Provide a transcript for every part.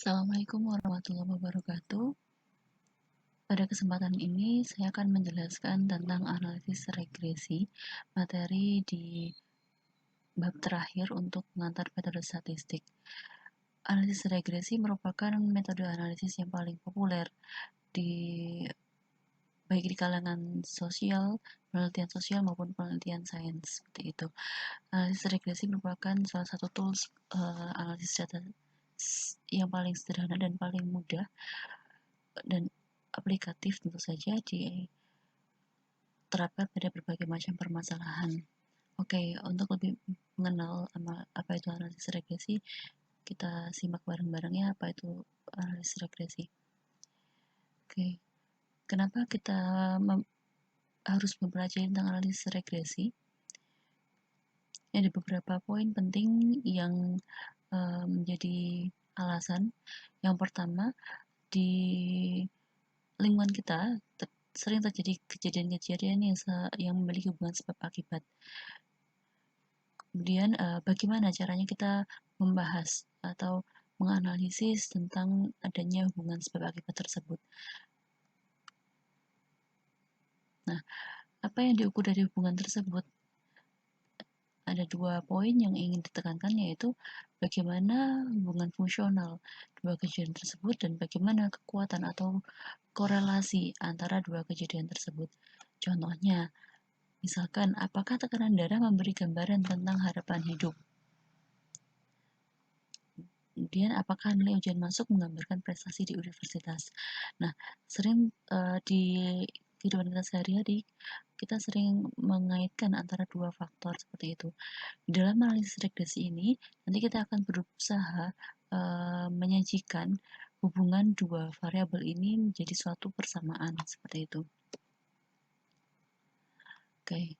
Assalamualaikum warahmatullahi wabarakatuh. Pada kesempatan ini, saya akan menjelaskan tentang analisis regresi, materi di bab terakhir untuk pengantar metode statistik. Analisis regresi merupakan metode analisis yang paling populer di baik di kalangan sosial, penelitian sosial maupun penelitian sains seperti itu. Analisis regresi merupakan salah satu tools analisis data yang paling sederhana dan paling mudah dan aplikatif tentu saja diterapkan pada berbagai macam permasalahan. Oke, untuk lebih mengenal apa itu analisis regresi, kita simak bareng-bareng ya apa itu analisis regresi. Oke, kenapa kita harus mempelajari tentang analisis regresi? Ada beberapa poin penting yang menjadi alasan. Yang pertama, di lingkungan kita sering terjadi kejadian-kejadian yang memiliki hubungan sebab akibat. Kemudian bagaimana caranya kita membahas atau menganalisis tentang adanya hubungan sebab akibat tersebut. Nah, apa yang diukur dari hubungan tersebut? Ada dua poin yang ingin ditekankan, yaitu bagaimana hubungan fungsional dua kejadian tersebut dan bagaimana kekuatan atau korelasi antara dua kejadian tersebut. Contohnya, misalkan, apakah tekanan darah memberi gambaran tentang harapan hidup? Kemudian, apakah nilai ujian masuk menggambarkan prestasi di universitas? Nah, sering di kehidupan kita sehari-hari, kita sering mengaitkan antara dua faktor seperti itu. Di dalam analisis regresi ini, nanti kita akan berusaha menyajikan hubungan dua variabel ini menjadi suatu persamaan seperti itu. Oke.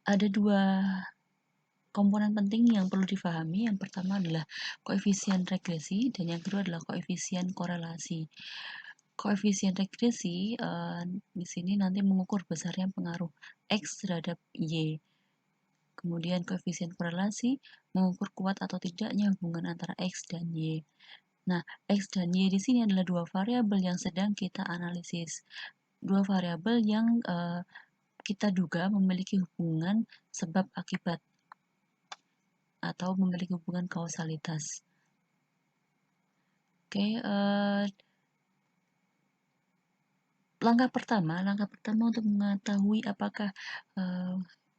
Ada dua komponen penting yang perlu difahami. Yang pertama adalah koefisien regresi dan yang kedua adalah koefisien korelasi. Koefisien regresi di sini nanti mengukur besarnya pengaruh X terhadap Y. Kemudian koefisien korelasi mengukur kuat atau tidaknya hubungan antara X dan Y. Nah, X dan Y di sini adalah dua variabel yang sedang kita analisis. Dua variabel yang kita duga memiliki hubungan sebab akibat atau memiliki hubungan kausalitas. Oke, langkah pertama untuk mengetahui apakah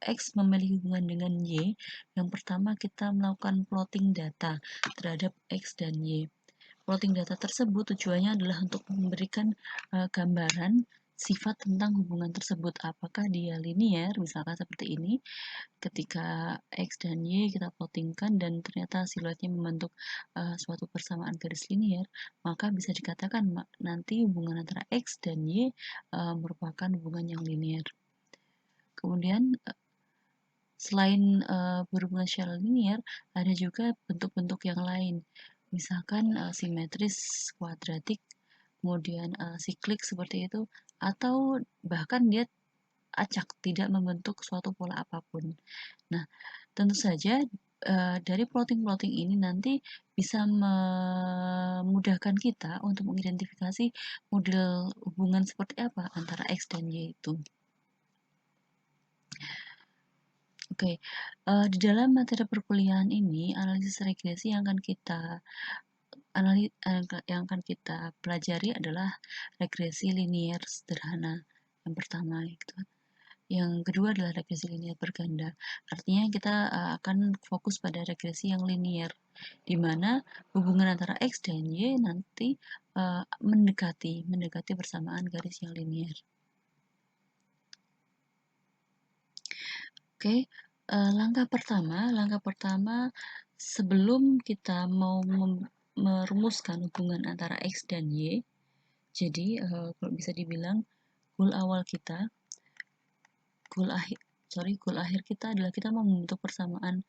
X memiliki hubungan dengan Y, yang pertama kita melakukan plotting data terhadap X dan Y. Plotting data tersebut tujuannya adalah untuk memberikan gambaran sifat tentang hubungan tersebut, apakah dia linear, misalkan seperti ini, ketika X dan Y kita plottingkan dan ternyata siluetnya membentuk suatu persamaan garis linear, maka bisa dikatakan nanti hubungan antara X dan Y merupakan hubungan yang linear. Kemudian selain berhubungan secara linear, ada juga bentuk-bentuk yang lain, misalkan simetris, kuadratik, kemudian siklik seperti itu, atau bahkan dia acak, tidak membentuk suatu pola apapun. Nah, tentu saja dari plotting-plotting ini nanti bisa memudahkan kita untuk mengidentifikasi model hubungan seperti apa antara X dan Y itu. Oke, di dalam materi perkuliahan ini, analisis regresi yang akan kita pelajari adalah regresi linear sederhana yang pertama gitu. Yang kedua adalah regresi linear berganda. Artinya kita akan fokus pada regresi yang linear, di mana hubungan antara X dan Y nanti mendekati persamaan garis yang linear. Oke, langkah pertama sebelum kita mau merumuskan hubungan antara X dan Y, jadi kalau bisa dibilang goal akhir kita adalah kita mau membentuk persamaan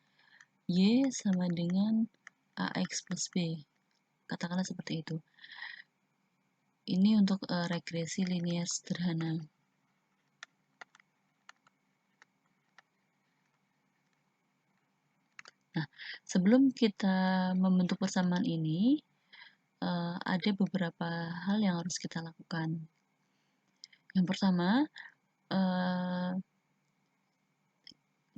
Y sama dengan AX plus B, katakanlah seperti itu. Ini untuk regresi linear sederhana. Nah, sebelum kita membentuk persamaan ini, ada beberapa hal yang harus kita lakukan. Yang pertama,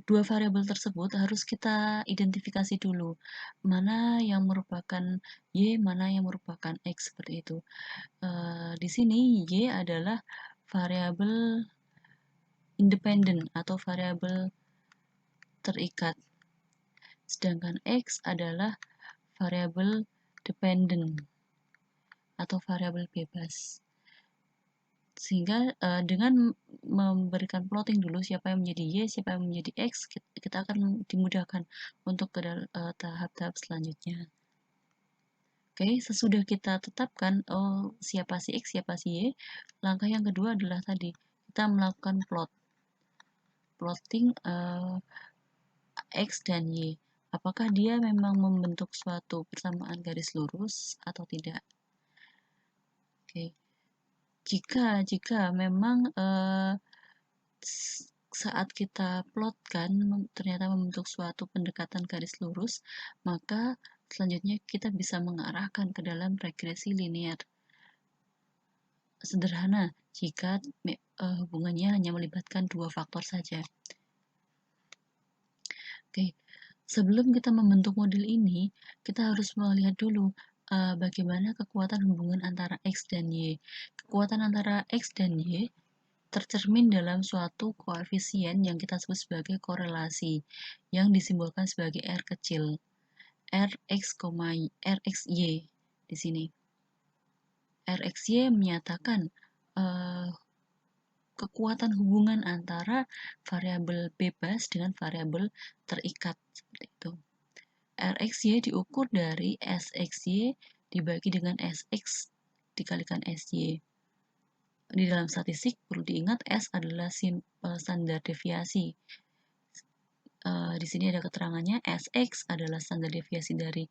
dua variabel tersebut harus kita identifikasi dulu, mana yang merupakan Y, mana yang merupakan X, seperti itu. Di sini Y adalah variabel independen atau variabel terikat, sedangkan X adalah variabel dependen atau variabel bebas. Sehingga dengan memberikan plotting dulu siapa yang menjadi Y, siapa yang menjadi X, kita akan dimudahkan untuk ke tahap-tahap selanjutnya. Oke, sesudah kita tetapkan siapa si X, siapa si Y, langkah yang kedua adalah tadi kita melakukan plotting X dan Y. Apakah dia memang membentuk suatu persamaan garis lurus atau tidak? Oke, jika memang saat kita plotkan ternyata membentuk suatu pendekatan garis lurus, maka selanjutnya kita bisa mengarahkan ke dalam regresi linear sederhana jika hubungannya hanya melibatkan dua faktor saja. Oke, sebelum kita membentuk model ini, kita harus melihat dulu bagaimana kekuatan hubungan antara X dan Y. Kekuatan antara X dan Y tercermin dalam suatu koefisien yang kita sebut sebagai korelasi, yang disimbolkan sebagai R kecil, Rxy di sini. Rxy menyatakan kekuatan hubungan antara variabel bebas dengan variabel terikat, seperti itu. Rxy diukur dari Sxy dibagi dengan Sx dikalikan Sy. Di dalam statistik perlu diingat S adalah standar deviasi. Di sini ada keterangannya, Sx adalah standar deviasi dari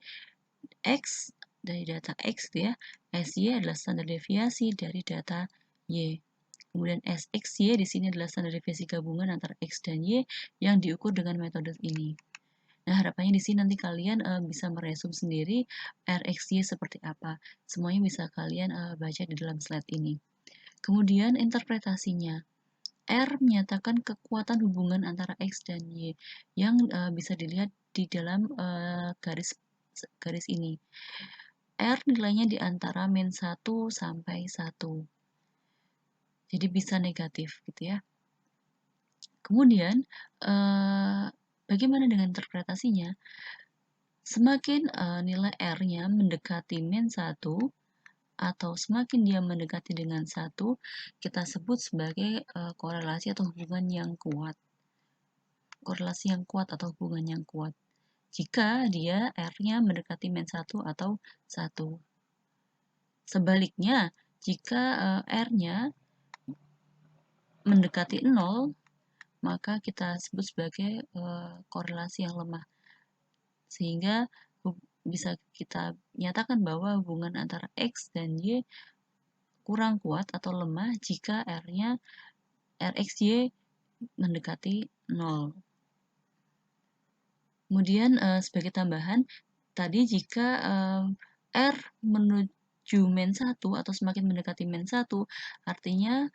X, dari data X ya. Sy adalah standar deviasi dari data Y. Kemudian Sxy di sini adalah standar deviasi gabungan antara X dan Y yang diukur dengan metode ini. Nah, harapannya di sini nanti kalian bisa meresum sendiri Rxy seperti apa. Semuanya bisa kalian baca di dalam slide ini. Kemudian interpretasinya. R menyatakan kekuatan hubungan antara X dan Y yang bisa dilihat di dalam garis ini. R nilainya di antara min 1 sampai 1. Jadi bisa negatif gitu ya. Kemudian bagaimana dengan interpretasinya? Semakin nilai R-nya mendekati min 1 atau semakin dia mendekati dengan 1, kita sebut sebagai korelasi atau hubungan yang kuat. Korelasi yang kuat atau hubungan yang kuat. Jika dia R-nya mendekati min 1 atau 1. Sebaliknya, jika R-nya mendekati 0, maka kita sebut sebagai korelasi yang lemah. Sehingga bisa kita nyatakan bahwa hubungan antara X dan Y kurang kuat atau lemah jika R-nya Rxy mendekati 0. Kemudian sebagai tambahan, tadi jika R menuju min 1 atau semakin mendekati min 1, artinya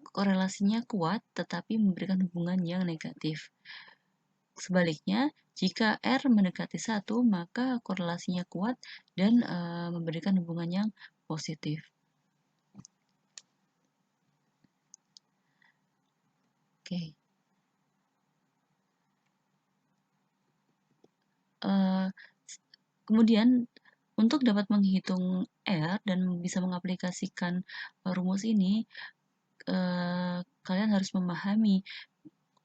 korelasinya kuat tetapi memberikan hubungan yang negatif. Sebaliknya, jika R mendekati 1, maka korelasinya kuat dan memberikan hubungan yang positif. Oke. Kemudian untuk dapat menghitung R dan bisa mengaplikasikan rumus ini, kalian harus memahami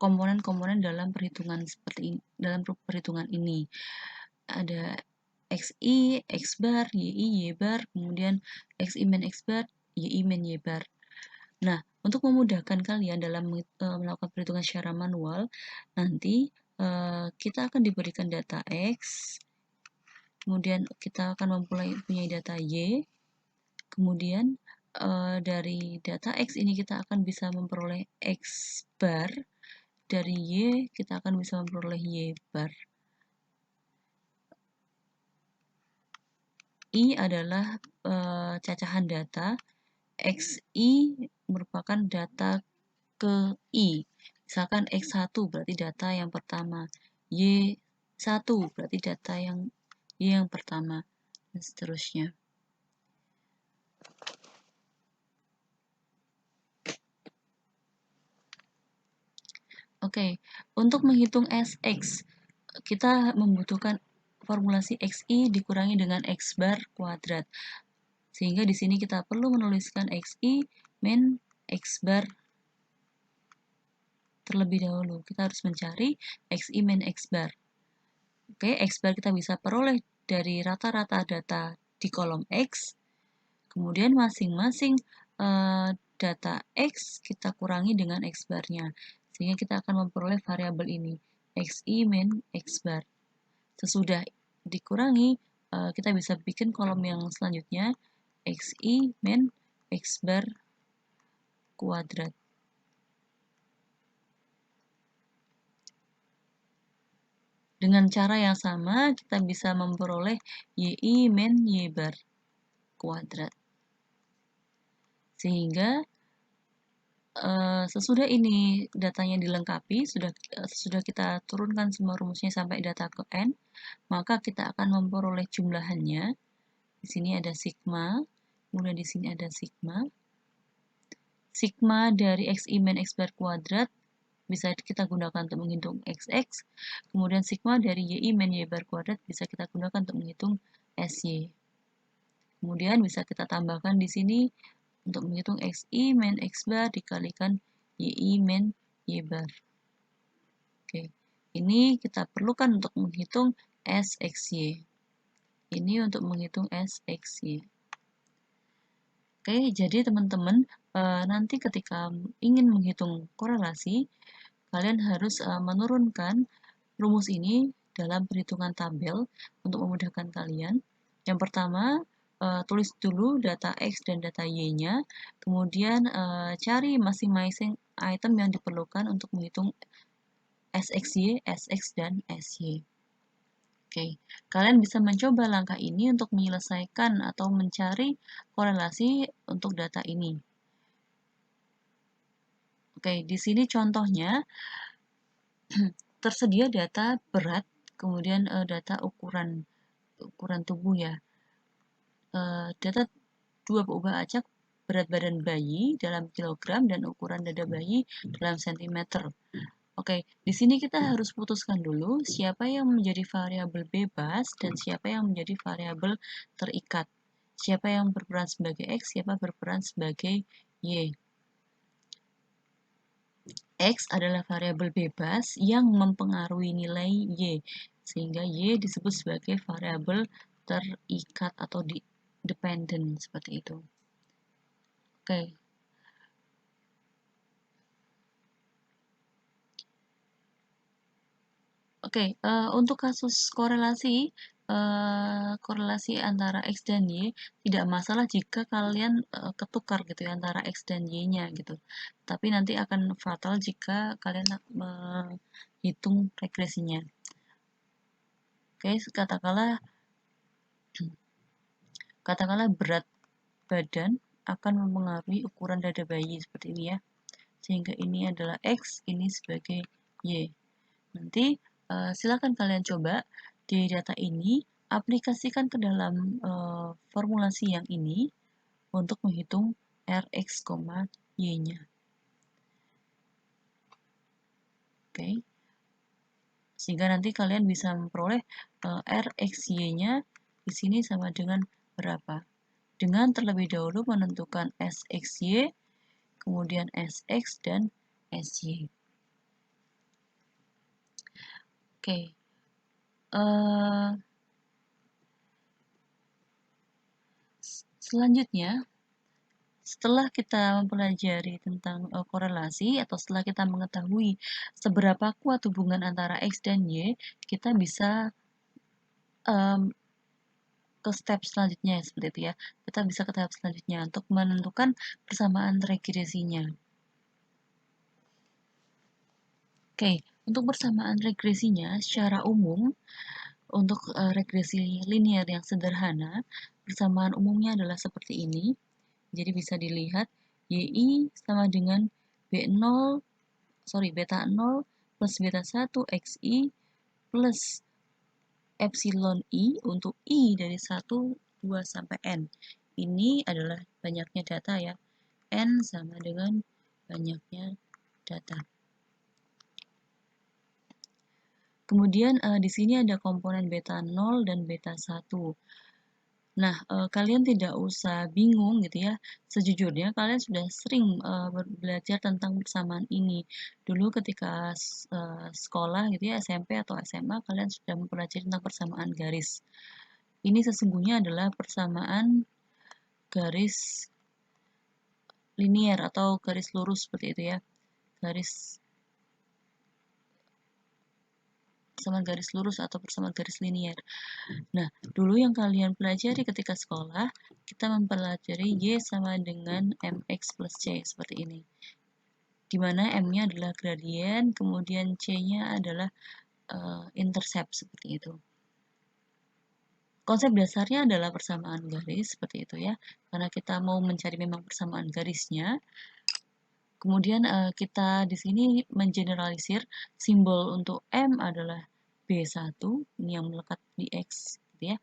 komponen-komponen dalam perhitungan ini. Ada XI, X bar, YI, Y bar, kemudian XI min X bar, YI min Y bar. Nah, untuk memudahkan kalian dalam melakukan perhitungan secara manual, nanti kita akan diberikan data X, kemudian kita akan mempunyai data Y, kemudian dari data X ini kita akan bisa memperoleh X bar, dari Y kita akan bisa memperoleh Y bar. I adalah cacahan data, XI merupakan data ke I. Misalkan X1 berarti data yang pertama, Y1 berarti data yang Y yang pertama, dan seterusnya. Oke, untuk menghitung SX, kita membutuhkan formulasi XI dikurangi dengan X bar kuadrat. Sehingga di sini kita perlu menuliskan XI min X bar terlebih dahulu. Kita harus mencari XI min X bar. Oke, X bar kita bisa peroleh dari rata-rata data di kolom X. Kemudian masing-masing data X kita kurangi dengan X barnya. Sehingga kita akan memperoleh variabel ini, XI min X bar. Sesudah dikurangi, kita bisa bikin kolom yang selanjutnya, XI min X bar kuadrat. Dengan cara yang sama, kita bisa memperoleh YI min Y bar kuadrat. Sehingga sesudah ini datanya dilengkapi, sudah kita turunkan semua rumusnya sampai data ke N, maka kita akan memperoleh jumlahannya. Di sini ada sigma, kemudian di sini ada sigma. Sigma dari XI min X bar kuadrat bisa kita gunakan untuk menghitung XX, kemudian sigma dari YI min Y bar kuadrat bisa kita gunakan untuk menghitung SY. Kemudian bisa kita tambahkan di sini untuk menghitung XI min X bar dikalikan YI min Y bar. Oke, ini kita perlukan untuk menghitung SXY. Ini untuk menghitung SXY. Oke, jadi teman-teman nanti ketika ingin menghitung korelasi, kalian harus menurunkan rumus ini dalam perhitungan tabel untuk memudahkan kalian. Yang pertama, tulis dulu data X dan data Y-nya, kemudian cari masing-masing item yang diperlukan untuk menghitung SXY, SX, dan SY. Oke, kalian bisa mencoba langkah ini untuk menyelesaikan atau mencari korelasi untuk data ini. Oke, di sini contohnya tersedia data berat, kemudian data ukuran tubuh ya. Data 2 buah acak berat badan bayi dalam kilogram dan ukuran dada bayi dalam sentimeter. Oke, di sini kita harus putuskan dulu siapa yang menjadi variabel bebas dan siapa yang menjadi variabel terikat. Siapa yang berperan sebagai X, siapa berperan sebagai Y. X adalah variabel bebas yang mempengaruhi nilai Y, sehingga Y disebut sebagai variabel terikat atau dependent seperti itu. Oke. Oke, untuk kasus korelasi antara X dan Y tidak masalah jika kalian ketukar gitu ya antara X dan Y-nya gitu. Tapi nanti akan fatal jika kalian menghitung regresinya. Oke, katakanlah berat badan akan mempengaruhi ukuran dada bayi seperti ini ya. Sehingga ini adalah X, ini sebagai Y. Nanti silakan kalian coba di data ini aplikasikan ke dalam formulasi yang ini untuk menghitung Rx, Y-nya. Oke. Sehingga nanti kalian bisa memperoleh Rx, Y-nya di sini sama dengan berapa. Dengan terlebih dahulu menentukan SXY, kemudian SX dan SY. Oke. Selanjutnya, setelah kita mempelajari tentang korelasi atau setelah kita mengetahui seberapa kuat hubungan antara X dan Y, kita bisa ke step selanjutnya seperti itu ya. Kita bisa ke tahap selanjutnya untuk menentukan persamaan regresinya. Oke, untuk persamaan regresinya secara umum Untuk regresi linear yang sederhana, persamaan umumnya adalah seperti ini. Jadi bisa dilihat YI sama dengan beta 0 plus beta 1 XI plus epsilon I untuk I dari 1, 2, sampai N. Ini adalah banyaknya data ya. N sama dengan banyaknya data. Kemudian di sini ada komponen beta 0 dan beta 1. Nah, kalian tidak usah bingung gitu ya. Sejujurnya kalian sudah sering belajar tentang persamaan ini. Dulu ketika sekolah gitu ya, SMP atau SMA, kalian sudah mempelajari tentang persamaan garis. Ini sesungguhnya adalah persamaan garis linier atau garis lurus seperti itu ya. Persamaan garis lurus atau persamaan garis linier. Nah, dulu yang kalian pelajari ketika sekolah, kita mempelajari Y sama dengan MX plus C seperti ini. Di mana M-nya adalah gradien, kemudian C-nya adalah intercept seperti itu. Konsep dasarnya adalah persamaan garis seperti itu ya, karena kita mau mencari memang persamaan garisnya. Kemudian kita di sini mengeneralisir simbol untuk M adalah B1, ini yang melekat di X gitu ya,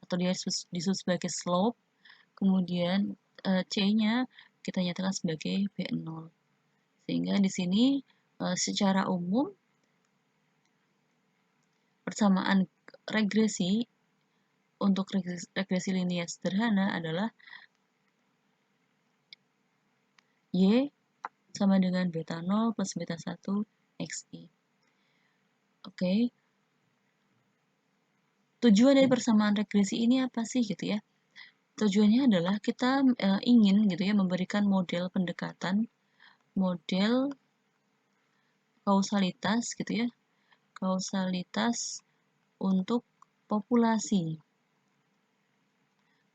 atau dia disebut sebagai slope. Kemudian C-nya kita nyatakan sebagai B0. Sehingga di sini secara umum persamaan regresi untuk regresi linear sederhana adalah Y sama dengan beta 0 plus beta 1 XI. Oke. Tujuan dari persamaan regresi ini apa sih gitu ya? Tujuannya adalah kita ingin gitu ya memberikan model pendekatan, model kausalitas gitu ya. Kausalitas untuk populasi.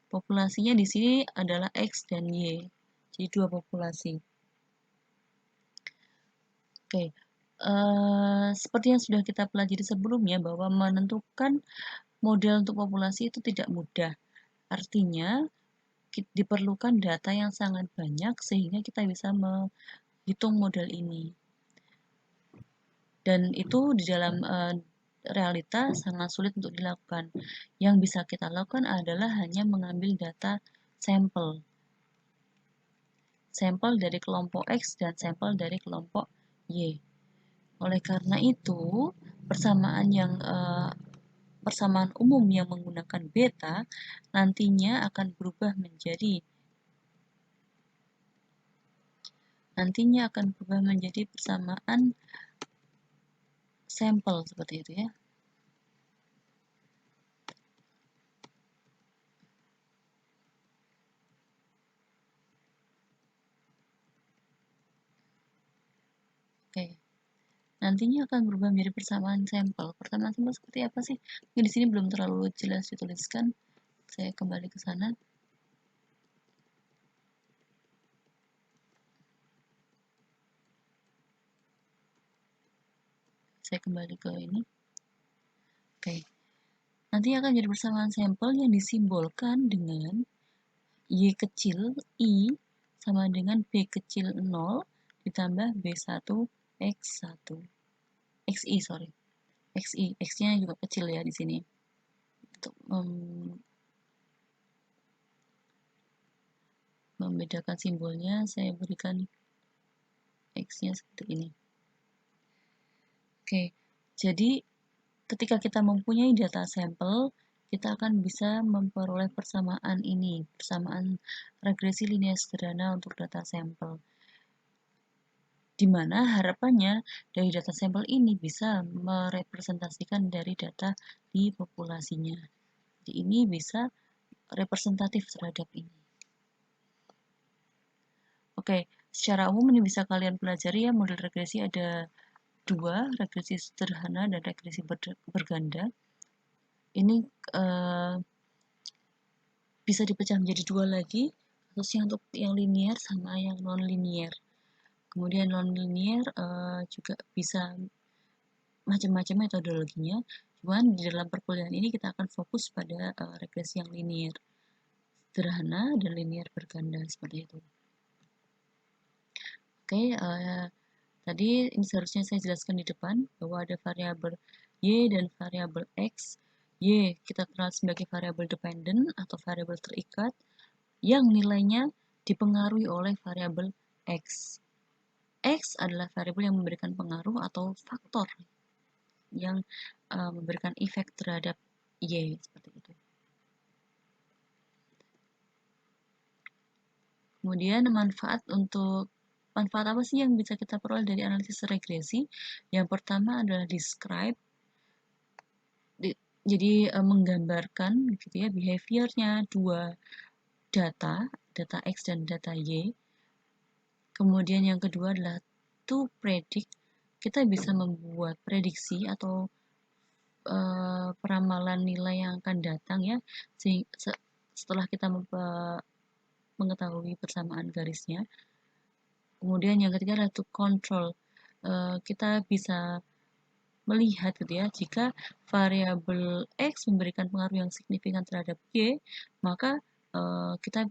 Populasinya di sini adalah X dan Y. Jadi dua populasi. Oke, seperti yang sudah kita pelajari sebelumnya bahwa menentukan model untuk populasi itu tidak mudah. Artinya diperlukan data yang sangat banyak sehingga kita bisa menghitung model ini. Dan itu di dalam realita sangat sulit untuk dilakukan. Yang bisa kita lakukan adalah hanya mengambil data sampel. Sampel dari kelompok X dan sampel dari kelompok Y. Oleh karena itu, persamaan umum yang menggunakan beta nantinya akan berubah menjadi persamaan sampel seperti itu ya. Oke. Nantinya akan berubah menjadi persamaan sampel. Persamaan sampel seperti apa sih? Di sini belum terlalu jelas dituliskan. Saya kembali ke sana. Saya kembali ke ini. Oke. Nanti akan jadi persamaan sampel yang disimbolkan dengan Y kecil I sama dengan B kecil 0 ditambah B1 X1. XI, sorry. XI, X-nya juga kecil ya di sini. Untuk membedakan simbolnya, saya berikan X-nya seperti ini. Oke, jadi ketika kita mempunyai data sampel, kita akan bisa memperoleh persamaan ini, persamaan regresi linear sederhana untuk data sampel. Di mana harapannya dari data sampel ini bisa merepresentasikan dari data di populasinya. Jadi ini bisa representatif terhadap ini. Oke, secara umum ini bisa kalian pelajari ya, model regresi ada dua, regresi sederhana dan regresi berganda. Ini bisa dipecah menjadi dua lagi, khususnya untuk yang linear sama yang non-linear. Kemudian non-linear juga bisa macam-macam metodologinya. Cuman di dalam perkuliahan ini kita akan fokus pada regresi yang linear, sederhana dan linear berganda seperti itu. Oke, tadi ini seharusnya saya jelaskan di depan bahwa ada variabel y dan variabel x. Y kita kenal sebagai variabel dependent atau variabel terikat yang nilainya dipengaruhi oleh variabel x. X adalah variabel yang memberikan pengaruh atau faktor yang memberikan efek terhadap y seperti itu. Kemudian manfaat apa sih yang bisa kita peroleh dari analisis regresi? Yang pertama adalah describe, jadi menggambarkan gitu ya behaviornya dua data x dan data y. Kemudian yang kedua adalah to predict, kita bisa membuat prediksi atau peramalan nilai yang akan datang ya, setelah kita mengetahui persamaan garisnya. Kemudian yang ketiga adalah to control, kita bisa melihat gitu ya, jika variabel x memberikan pengaruh yang signifikan terhadap y, maka kita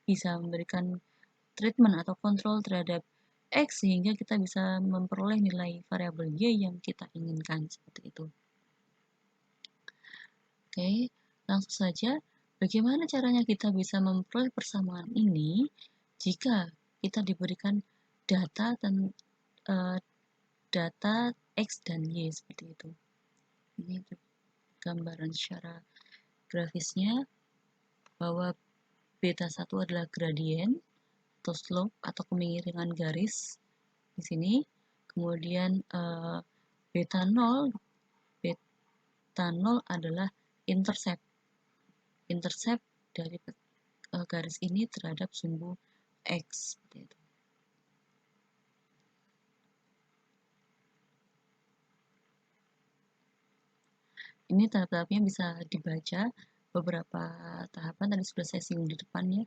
bisa memberikan treatment atau kontrol terhadap x sehingga kita bisa memperoleh nilai variabel y yang kita inginkan seperti itu. Oke, langsung saja. Bagaimana caranya kita bisa memperoleh persamaan ini jika kita diberikan data dan data x dan y seperti itu. Ini gambaran secara grafisnya bahwa beta 1 adalah gradien atau slope atau kemiringan garis di sini. Kemudian beta 0 adalah intercept dari garis ini terhadap sumbu x seperti itu. Ini tahap-tahapnya bisa dibaca, beberapa tahapan tadi sudah saya singgung di depan ya.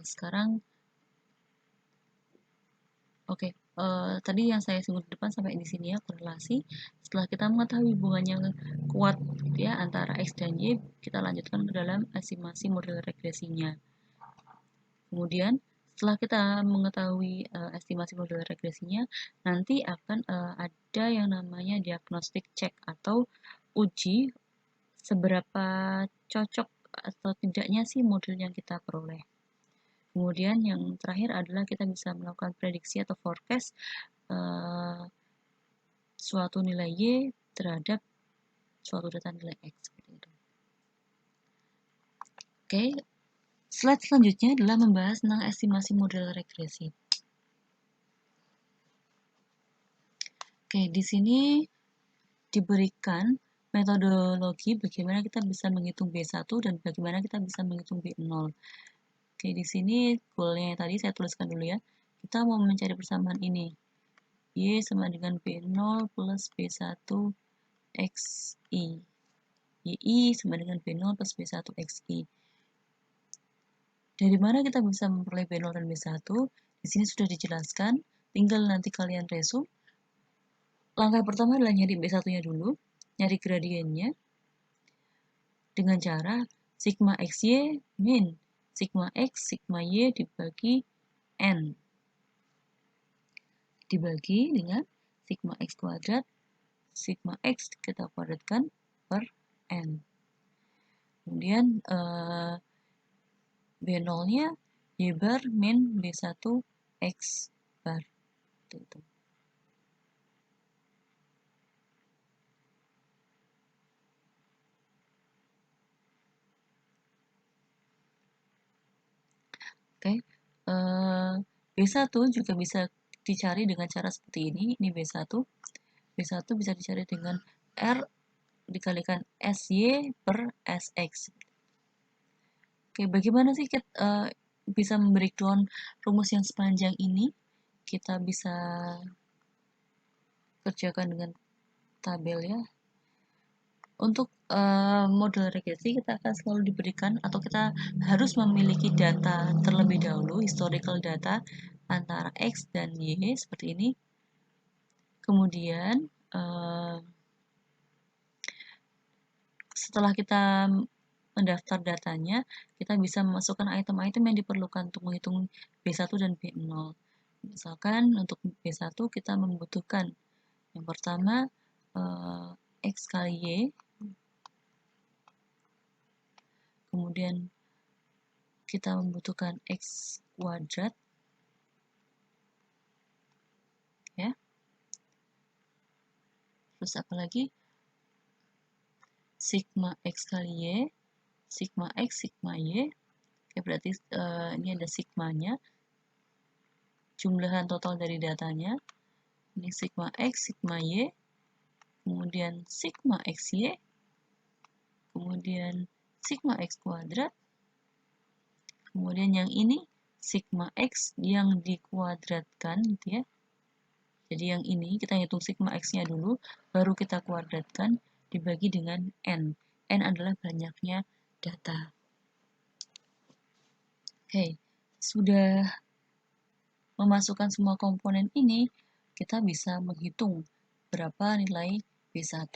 Sekarang oke, tadi yang saya singgung di depan sampai di sini ya, korelasi. Setelah kita mengetahui hubungannya kuat gitu ya antara x dan y, kita lanjutkan ke dalam estimasi model regresinya. Kemudian setelah kita mengetahui estimasi model regresinya, nanti akan ada yang namanya diagnostic check atau uji seberapa cocok atau tidaknya sih model yang kita peroleh. Kemudian yang terakhir adalah kita bisa melakukan prediksi atau forecast suatu nilai y terhadap suatu data nilai x. Oke, slide selanjutnya adalah membahas tentang estimasi model regresi. Oke, di sini diberikan metodologi bagaimana kita bisa menghitung B1 dan bagaimana kita bisa menghitung B0. Oke, di sini goalnya tadi saya tuliskan dulu ya. Kita mau mencari persamaan ini. Y sama dengan B0 plus B1 XI. YI sama dengan B0 plus B1 XI. Dari mana kita bisa memperoleh B0 dan B1? Di sini sudah dijelaskan, tinggal nanti kalian resume. Langkah pertama adalah nyari B1-nya dulu, nyari gradiennya dengan cara sigma XY min sigma X, sigma Y dibagi N. Dibagi dengan sigma X kuadrat, sigma X kita kuadratkan per N. Kemudian B0-nya Y bar min B1 X bar. Itu. Oke, B1 juga bisa dicari dengan cara seperti ini. Ini B1. B1 bisa dicari dengan R dikalikan SY per SX. Oke, bagaimana sih kita bisa membreakdown rumus yang sepanjang ini? Kita bisa kerjakan dengan tabel ya. Untuk model regresi kita akan selalu diberikan atau kita harus memiliki data terlebih dahulu, historical data antara X dan Y seperti ini. Kemudian setelah kita mendaftar datanya, kita bisa memasukkan item-item yang diperlukan untuk menghitung B1 dan B0. Misalkan untuk B1 kita membutuhkan yang pertama X kali Y, kemudian kita membutuhkan X kuadrat, ya. Terus apa lagi? Sigma X kali Y, sigma X, sigma Y. Oke, berarti ini ada sigmanya, jumlahan total dari datanya. Ini sigma X, sigma Y, kemudian sigma XY, kemudian sigma X kuadrat, kemudian yang ini sigma X yang dikuadratkan, gitu ya. Jadi yang ini kita hitung sigma X-nya dulu, baru kita kuadratkan, dibagi dengan N. N adalah banyaknya data. Oke, sudah memasukkan semua komponen ini, kita bisa menghitung berapa nilai B1.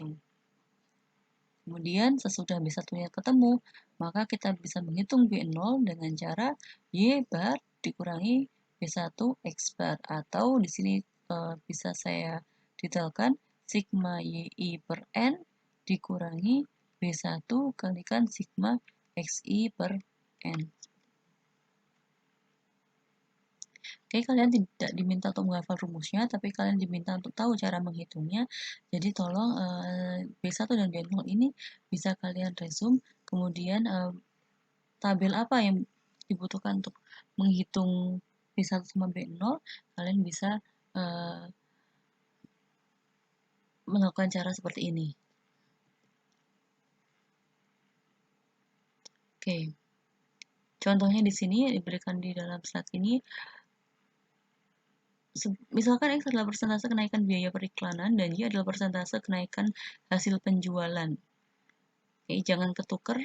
Kemudian sesudah B1-nya ketemu, maka kita bisa menghitung B0 dengan cara Y bar dikurangi B1 X bar, atau di sini bisa saya detailkan sigma YI per N dikurangi B1 kalikan sigma XI per N. Oke, kalian tidak diminta untuk menghafal rumusnya, tapi kalian diminta untuk tahu cara menghitungnya. Jadi tolong B1 dan B0 ini bisa kalian resume, kemudian tabel apa yang dibutuhkan untuk menghitung B1 sama B0, kalian bisa melakukan cara seperti ini. Oke, contohnya di sini diberikan di dalam slide ini. Misalkan X adalah persentase kenaikan biaya periklanan dan Y adalah persentase kenaikan hasil penjualan. Oke, jangan ketuker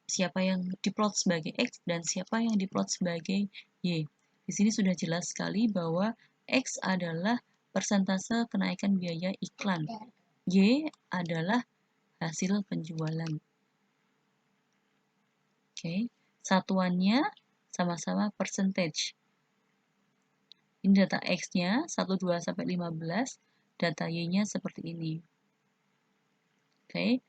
siapa yang diplot sebagai X dan siapa yang diplot sebagai Y. Di sini sudah jelas sekali bahwa X adalah persentase kenaikan biaya iklan. Y adalah hasil penjualan. Oke, satuannya sama-sama percentage. Ini data X-nya 1, 2, sampai 15, data Y-nya seperti ini. Oke.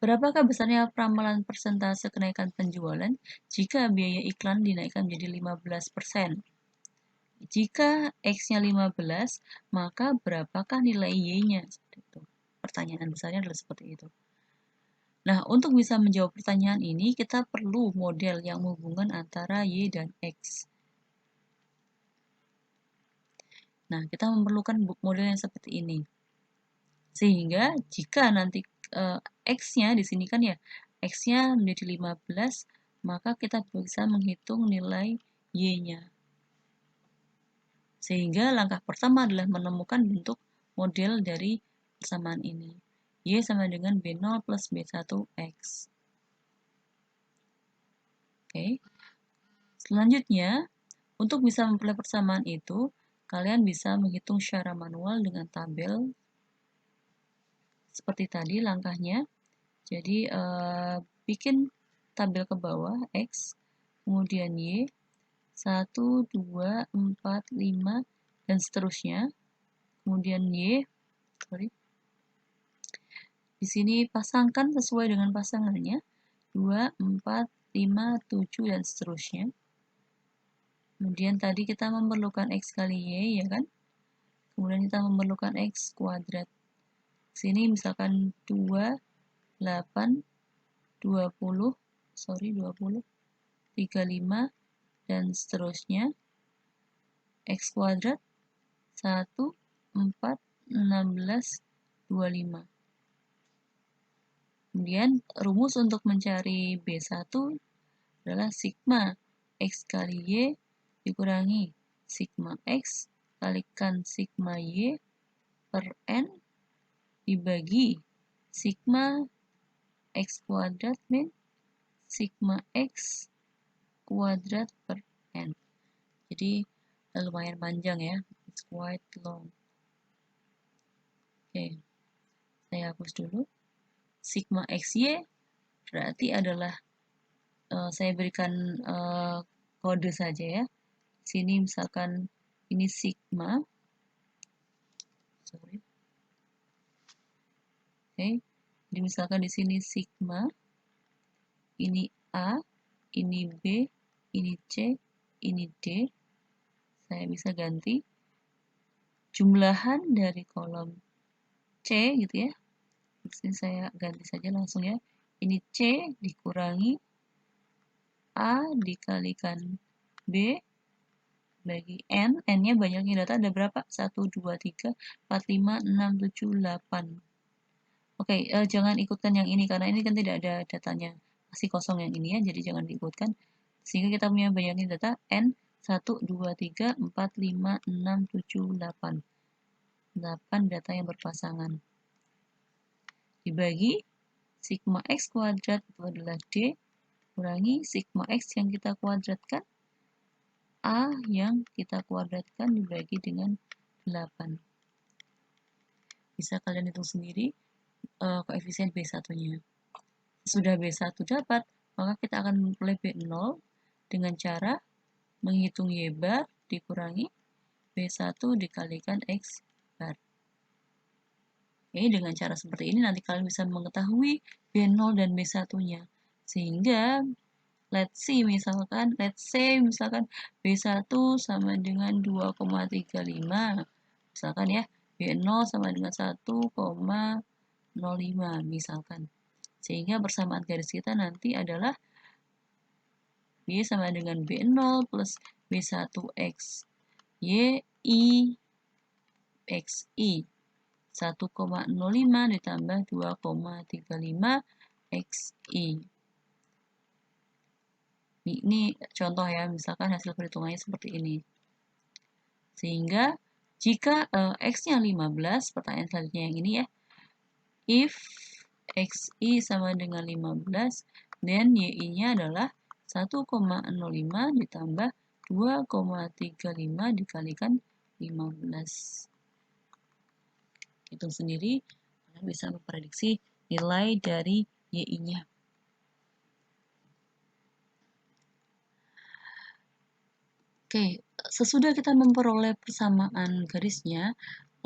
Berapakah besarnya ramalan persentase kenaikan penjualan jika biaya iklan dinaikkan menjadi 15%? Jika X-nya 15, maka berapakah nilai Y-nya? Pertanyaan besarnya adalah seperti itu. Nah, untuk bisa menjawab pertanyaan ini, kita perlu model yang menghubungkan antara Y dan X. Nah, kita memerlukan model yang seperti ini. Sehingga jika nanti X-nya di sini kan ya, X-nya menjadi 15, maka kita bisa menghitung nilai Y-nya. Sehingga langkah pertama adalah menemukan bentuk model dari persamaan ini. Y sama dengan B0 plus B1X. Oke. Selanjutnya, untuk bisa memperoleh persamaan itu, kalian bisa menghitung secara manual dengan tabel seperti tadi langkahnya. Jadi bikin tabel ke bawah X, kemudian Y, 1, 2, 4, 5, dan seterusnya. Kemudian Y, di sini pasangkan sesuai dengan pasangannya, 2, 4, 5, 7, dan seterusnya. Kemudian tadi kita memerlukan X kali Y, ya kan? Kemudian kita memerlukan X kuadrat. Sini misalkan 2, 8, 20, 35, dan seterusnya. X kuadrat 1, 4, 16, 25. Kemudian rumus untuk mencari B1 adalah sigma X kali Y dikurangi sigma X kalikan sigma Y per N dibagi sigma X kuadrat min sigma X kuadrat per N. Jadi lumayan panjang ya, it's quite long. Oke, saya hapus dulu. sigma XY berarti adalah saya berikan kode saja ya. Sini misalkan ini sigma, sorry. Oke, jadi misalkan di sini sigma, ini A, ini B, ini C, ini D. Saya bisa ganti jumlahan dari kolom C gitu ya. Di sini saya ganti saja langsung ya. Ini C dikurangi A dikalikan B bagi N. N-nya banyaknya data ada berapa? 1, 2, 3, 4, 5, 6, 7, 8. Oke, jangan ikutkan yang ini karena ini kan tidak ada datanya. Masih kosong yang ini ya, jadi jangan diikutkan. Sehingga kita punya banyaknya data N 1, 2, 3, 4, 5, 6, 7, 8. 8 data yang berpasangan. Dibagi sigma X kuadrat itu adalah D kurangi sigma X yang kita kuadratkan A yang kita kuadratkan dibagi dengan 8. Bisa kalian hitung sendiri koefisien B1-nya. Sudah B1 dapat, maka kita akan memperoleh B0 dengan cara menghitung Y bar dikurangi B1 dikalikan X bar. Oke, dengan cara seperti ini nanti kalian bisa mengetahui B0 dan B1-nya. Sehingga let's say misalkan B1 sama dengan 2,35. Misalkan ya, B0 sama dengan 1,05 misalkan. Sehingga persamaan garis kita nanti adalah Y sama dengan B0 plus B1X Y I X I 1,05 ditambah 2,35 XI. Ini contoh ya, misalkan hasil perhitungannya seperti ini. Sehingga jika X-nya 15, pertanyaan selanjutnya yang ini ya. If XI sama dengan 15, then YI-nya adalah 1,05 ditambah 2,35 dikalikan 15. Hitung sendiri, kalian bisa memprediksi nilai dari YI-nya. Oke, sesudah kita memperoleh persamaan garisnya,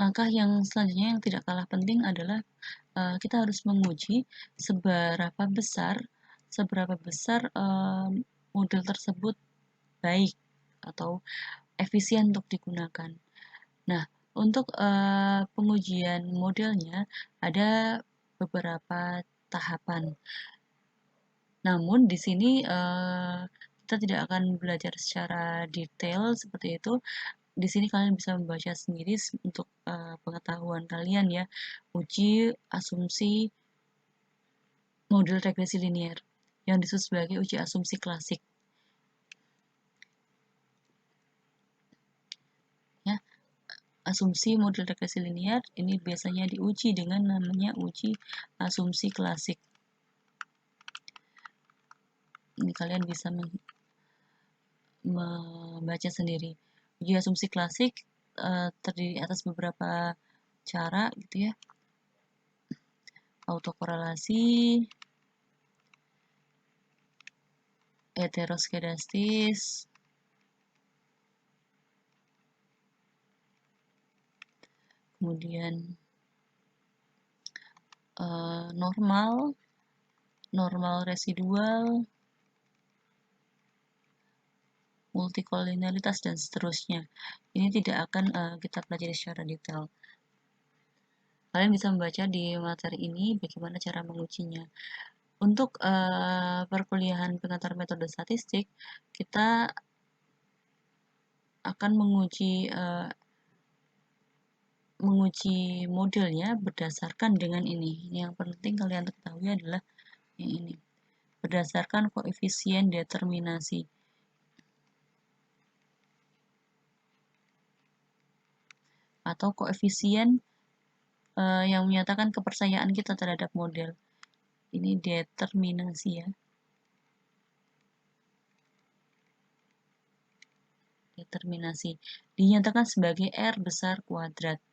langkah yang selanjutnya yang tidak kalah penting adalah kita harus menguji seberapa besar model tersebut baik atau efisien untuk digunakan. Nah, untuk pengujian modelnya ada beberapa tahapan. Namun di sini kita tidak akan belajar secara detail seperti itu. Di sini kalian bisa membaca sendiri untuk pengetahuan kalian ya. Uji asumsi model regresi linear yang disebut sebagai uji asumsi klasik. Ya, asumsi model regresi linear ini biasanya diuji dengan namanya uji asumsi klasik. Ini kalian bisa membaca sendiri. Uji asumsi klasik terdiri atas beberapa cara gitu ya. Autokorelasi, heteroskedastis, kemudian normal residual, multikolinearitas, dan seterusnya. Ini tidak akan kita pelajari secara detail. Kalian bisa membaca di materi ini bagaimana cara mengujinya. Untuk perkuliahan pengantar metode statistik, kita akan menguji modelnya berdasarkan dengan ini. Yang penting kalian ketahui adalah yang ini. Berdasarkan koefisien determinasi. Atau koefisien yang menyatakan kepercayaan kita terhadap model. Ini determinasi ya. Determinasi dinyatakan sebagai R besar kuadrat.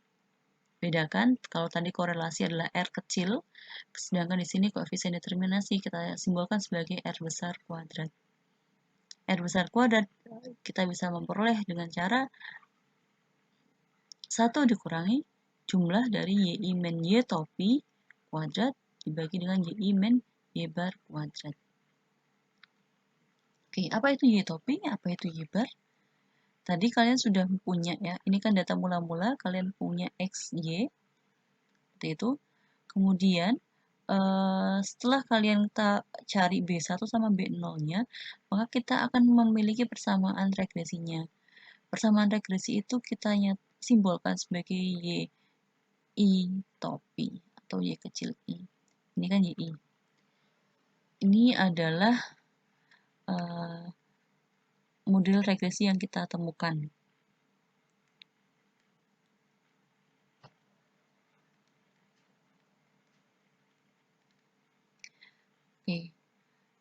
Bedakan, kalau tadi korelasi adalah R kecil, sedangkan di sini koefisien determinasi kita simbolkan sebagai R besar kuadrat. R besar kuadrat kita bisa memperoleh dengan cara 1 dikurangi jumlah dari YI min Y topi kuadrat dibagi dengan YI min Y bar kuadrat. Oke, apa itu Y topi? Apa itu Y bar? Tadi kalian sudah punya ya, ini kan data mula-mula, kalian punya X, Y, seperti itu. Kemudian, setelah kalian cari B1 sama B0-nya, maka kita akan memiliki persamaan regresinya. Persamaan regresi itu kita simbolkan sebagai Y I topi atau Y kecil I. Ini kan YI. Ini adalah model regresi yang kita temukan. Oke.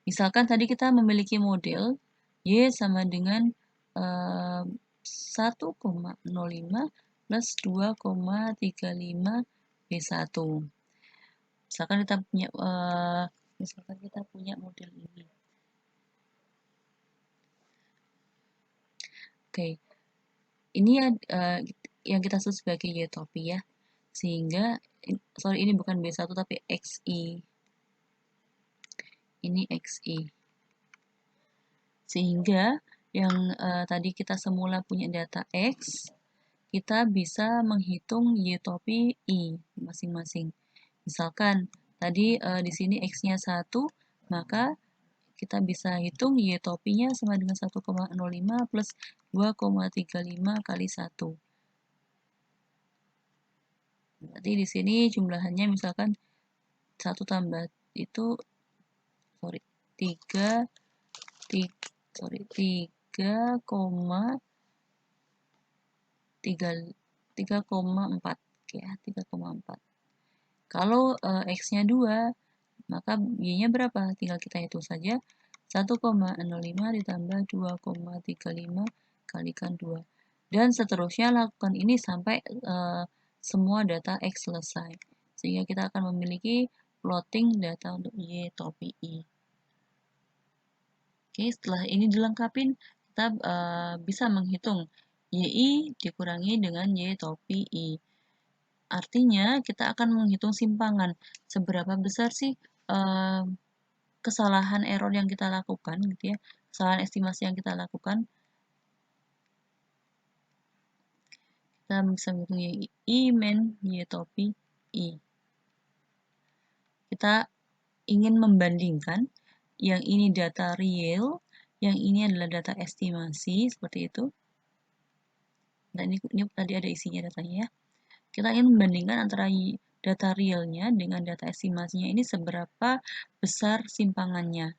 Misalkan tadi kita memiliki model Y sama dengan 1,05 plus 2,35 B1. Misalkan kita punya model ini. Oke. Ini yang kita sebut sebagai Y topi ya. Sehingga ini bukan B1 tapi XI. Ini XI. Sehingga yang tadi kita semula punya data X, kita bisa menghitung Y topi I masing-masing. Misalkan tadi di sini X-nya 1, maka kita bisa hitung Y topinya sama dengan 1,05 plus 2,35 kali 1. Berarti di sini jumlahannya misalkan 1 tambah itu 3,4 ya, 3,4. Kalau X-nya 2, maka Y-nya berapa? Tinggal kita hitung saja. 1,05 ditambah 2,35 kalikan 2. Dan seterusnya lakukan ini sampai semua data X selesai. Sehingga kita akan memiliki plotting data untuk Y topi I. Oke, setelah ini dilengkapin, kita bisa menghitung YI dikurangi dengan Y topi I. Artinya, kita akan menghitung simpangan. Seberapa besar sih kesalahan error yang kita lakukan, gitu ya, kesalahan estimasi yang kita lakukan. Kita bisa menghitung YI min Y topi I. Kita ingin membandingkan, yang ini data real, yang ini adalah data estimasi, seperti itu. Dan ini tadi ada isinya datanya ya. Kita ingin membandingkan antara data realnya dengan data estimasinya ini seberapa besar simpangannya.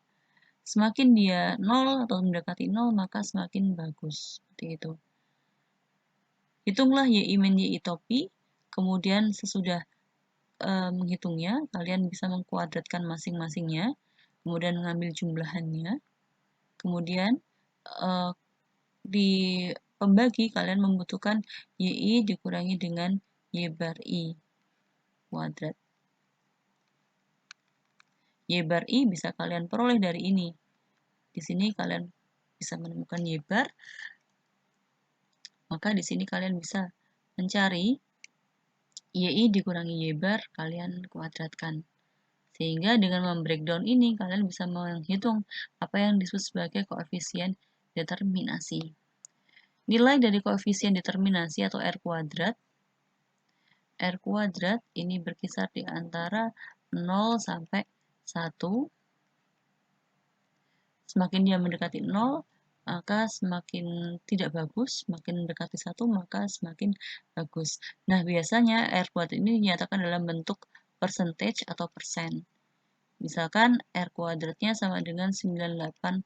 Semakin dia 0 atau mendekati 0, maka semakin bagus. Seperti itu. Hitunglah YI min YI topi, kemudian sesudah menghitungnya, kalian bisa mengkuadratkan masing-masingnya, kemudian mengambil jumlahannya, kemudian di pembagi kalian membutuhkan YI dikurangi dengan Y bar I kuadrat. Y bar I bisa kalian peroleh dari ini. Di sini kalian bisa menemukan Y bar, maka di sini kalian bisa mencari YI dikurangi Y bar, kalian kuadratkan. Sehingga dengan membreakdown ini, kalian bisa menghitung apa yang disebut sebagai koefisien determinasi. Nilai dari koefisien determinasi atau R kuadrat ini berkisar di antara 0 sampai 1. Semakin dia mendekati 0, maka semakin tidak bagus, semakin mendekati 1, maka semakin bagus. Nah, biasanya R kuadrat ini dinyatakan dalam bentuk percentage atau persen. Misalkan R kuadratnya sama dengan 98%.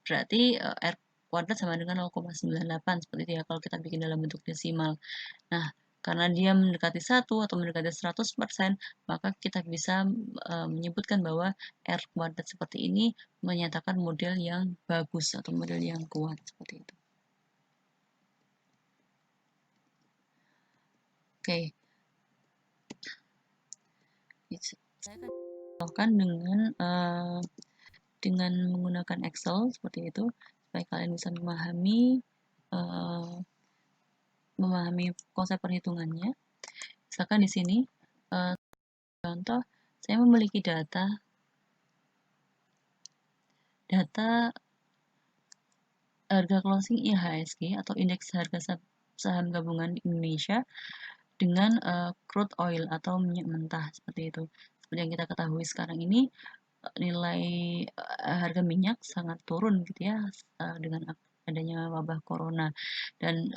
Berarti R kuadrat sama dengan 0,98, seperti itu ya kalau kita bikin dalam bentuk desimal. Nah, karena dia mendekati 1 atau mendekati 100%, maka kita bisa menyebutkan bahwa R kuadrat seperti ini menyatakan model yang bagus atau model yang kuat, seperti itu. Oke, saya akan contohkan dengan menggunakan Excel seperti itu supaya kalian bisa memahami konsep perhitungannya. Misalkan di sini contoh saya memiliki data harga closing IHSG atau indeks harga saham gabungan di Indonesia dengan crude oil atau minyak mentah seperti itu. Seperti yang kita ketahui sekarang ini nilai harga minyak sangat turun gitu ya dengan adanya wabah corona dan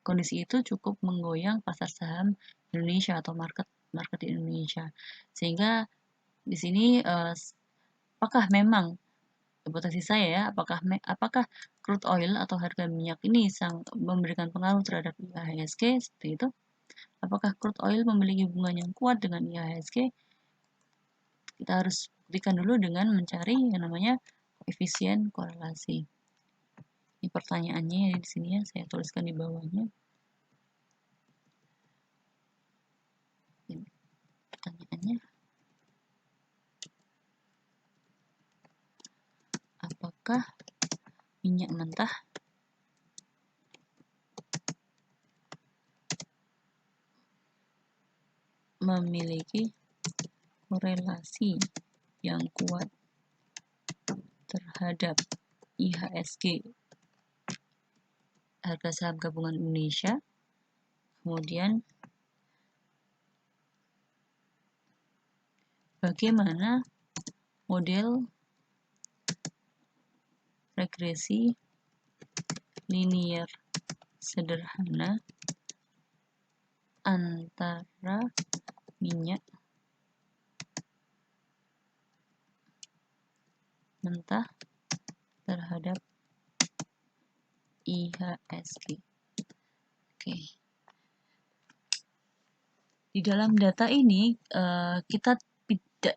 kondisi itu cukup menggoyang pasar saham Indonesia atau market di Indonesia sehingga di sini apakah memang hipotesis saya ya apakah crude oil atau harga minyak ini memberikan pengaruh terhadap IHSG seperti itu. Apakah crude oil memiliki hubungan yang kuat dengan IHSG? Kita harus buktikan dulu dengan mencari yang namanya koefisien korelasi. Ini pertanyaannya ya di sini ya, saya tuliskan di bawahnya. Ini pertanyaannya, apakah minyak mentah memiliki korelasi yang kuat terhadap IHSG harga saham gabungan Indonesia? Kemudian bagaimana model regresi linear sederhana antara minyak mentah terhadap IHSG. Oke. Di dalam data ini kita tidak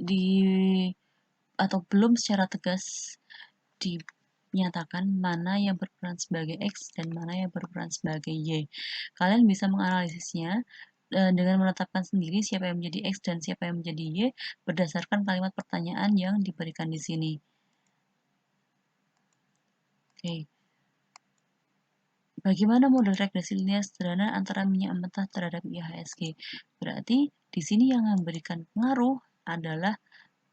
atau belum secara tegas dinyatakan mana yang berperan sebagai X dan mana yang berperan sebagai Y. Kalian bisa menganalisisnya dengan menetapkan sendiri siapa yang menjadi X dan siapa yang menjadi Y berdasarkan kalimat pertanyaan yang diberikan di sini. Oke. Bagaimana model regresi linear sederhana antara minyak mentah terhadap IHSG? Berarti di sini yang memberikan pengaruh adalah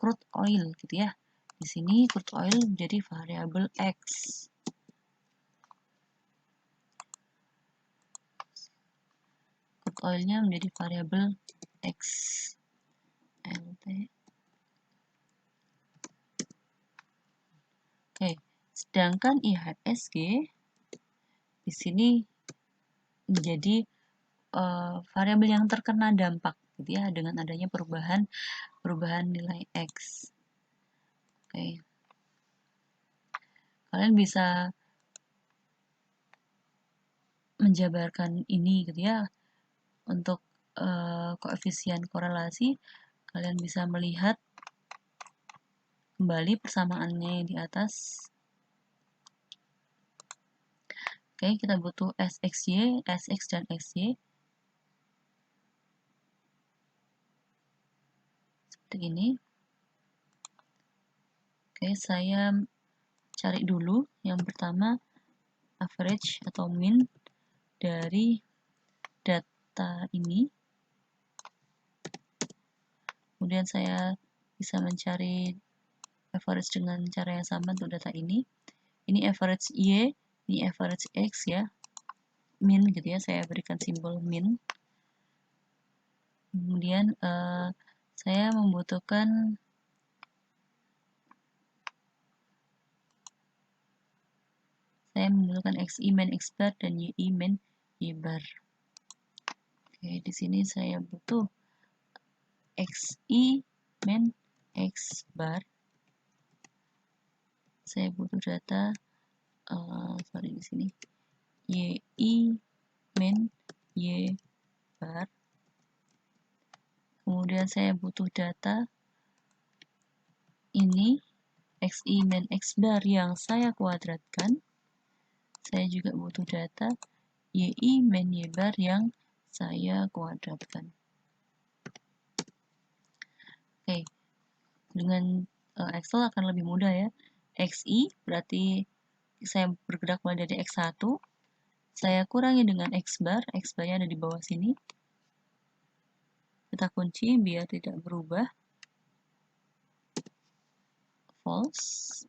crude oil gitu ya. Di sini crude oil menjadi variabel X. Crude oilnya menjadi variabel X. LT. Oke, sedangkan IHSG di sini menjadi variabel yang terkena dampak gitu ya dengan adanya perubahan nilai X. Oke. Kalian bisa menjabarkan ini gitu ya untuk koefisien korelasi. Kalian bisa melihat kembali persamaannya yang di atas. Oke, kita butuh SXY, SX dan XY. Seperti ini. Oke, saya cari dulu yang pertama average atau mean dari data ini. Kemudian saya bisa mencari average dengan cara yang sama untuk data ini. Ini average Y, ini average X ya. Min gitu ya, saya berikan simbol min. Kemudian saya membutuhkan XI min X bar dan YI min Y bar. Oke, di sini saya butuh XI min X bar. Saya butuh data di sini YI min Y bar. Kemudian saya butuh data ini XI min X bar yang saya kuadratkan. Saya juga butuh data YI min Y bar yang saya kuadratkan. Oke, dengan Excel akan lebih mudah ya. XI berarti saya bergerak mulai dari X1, saya kurangi dengan X bar nya ada di bawah sini. Kita kunci biar tidak berubah. False.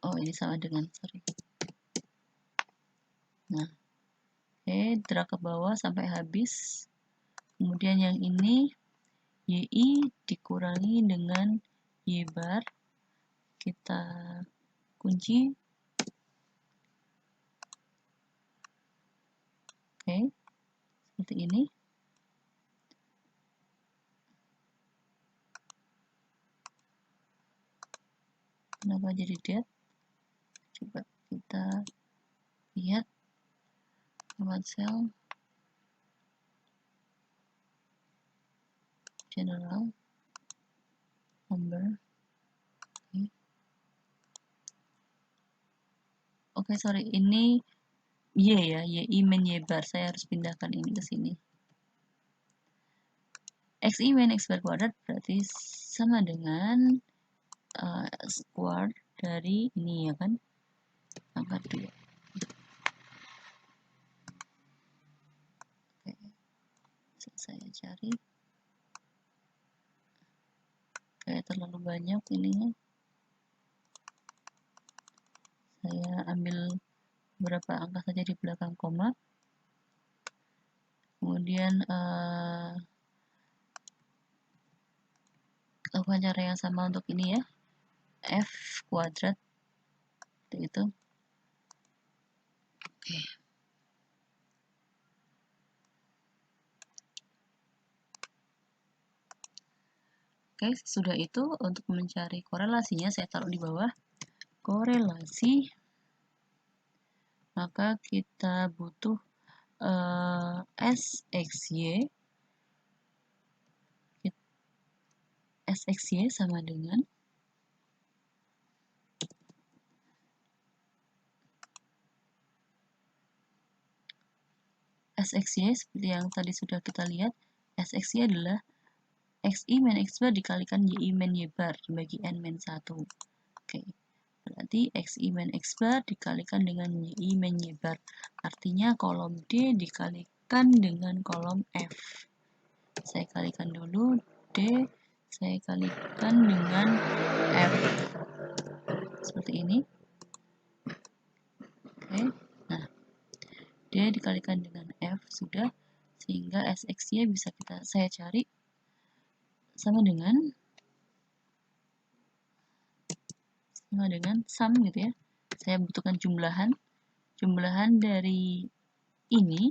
Oh, ini sama dengan, sorry. Nah, oke, drag ke bawah sampai habis. Kemudian yang ini, YI dikurangi dengan Y bar. Kita kunci. Oke, seperti ini. Kenapa jadi dead? Coba kita lihat format cell general number. Oke, sorry, ini Y ya, YI min Y bar. Saya harus pindahkan ini ke sini. XI min X bar kuadrat berarti sama dengan square dari ini ya kan, angka 2. Oke, saya cari. Kayak terlalu banyak ininya. Saya ambil beberapa angka saja di belakang koma. Kemudian lakukan cara yang sama untuk ini ya, F kuadrat itu. Oke. Oke, sudah itu untuk mencari korelasinya saya taruh di bawah. Korelasi, maka kita butuh SXY. SXY sama dengan SXY seperti yang tadi sudah kita lihat. SXY adalah XI min X bar dikalikan YI min Y bar dibagi N min 1. Oke, berarti XI min X bar dikalikan dengan YI min Y bar. Artinya kolom D dikalikan dengan kolom F. Saya kalikan dulu D, saya kalikan dengan F. Seperti ini. Oke, nah D dikalikan dengan F sudah, sehingga SX-nya bisa saya cari sama dengan sum gitu ya. Saya butuhkan jumlahan dari ini,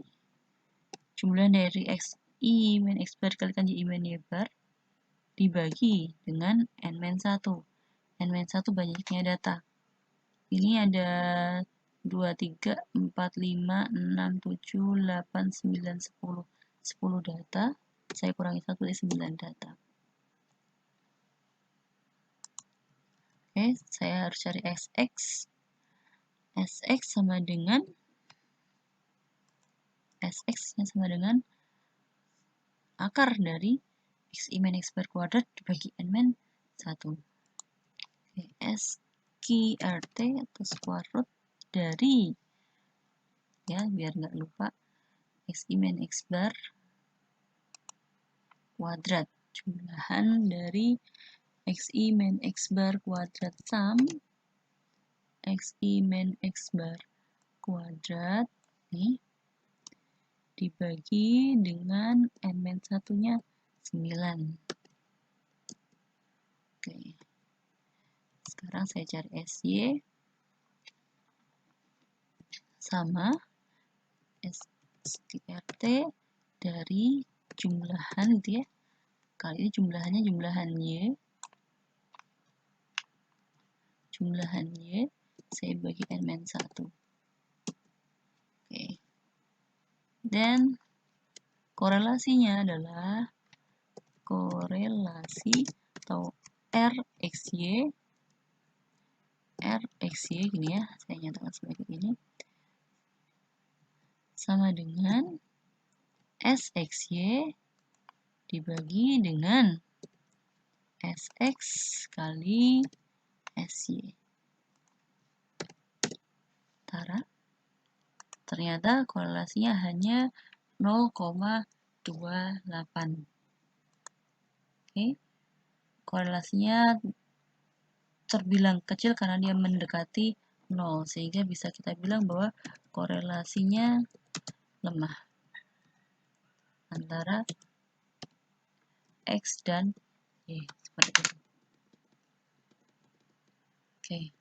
jumlah dari XI min X bar dikalikan YI min Y bar dibagi dengan N min 1. N min 1 banyaknya data. Ini ada 2, 3, 4, 5, 6, 7, 8, 9, 10. 10 data. Saya kurangi 1 dari 9 data. Oke, saya harus cari SX. SX sama dengan SX yang sama dengan akar dari XI min X bar kuadrat dibagi N min 1. Oke, SQRT atau square root dari, ya biar nggak lupa, XI min X bar kuadrat, jumlahan dari XI min X bar kuadrat sum XI min X bar kuadrat nih dibagi dengan N min 1-nya 9. Oke, sekarang saya cari SY sama SQRT dari jumlahan gitu ya. Kali ini jumlahannya jumlahan Y saya bagi N min 1. Oke. Dan korelasinya adalah korelasi atau RXY gini ya, saya nyatakan sebagai ini, sama dengan SXY dibagi dengan SX kali SY. Ternyata korelasinya hanya 0,28. Oke. Korelasinya terbilang kecil karena dia mendekati 0, sehingga bisa kita bilang bahwa korelasinya lemah antara X dan Y, seperti itu. Oke.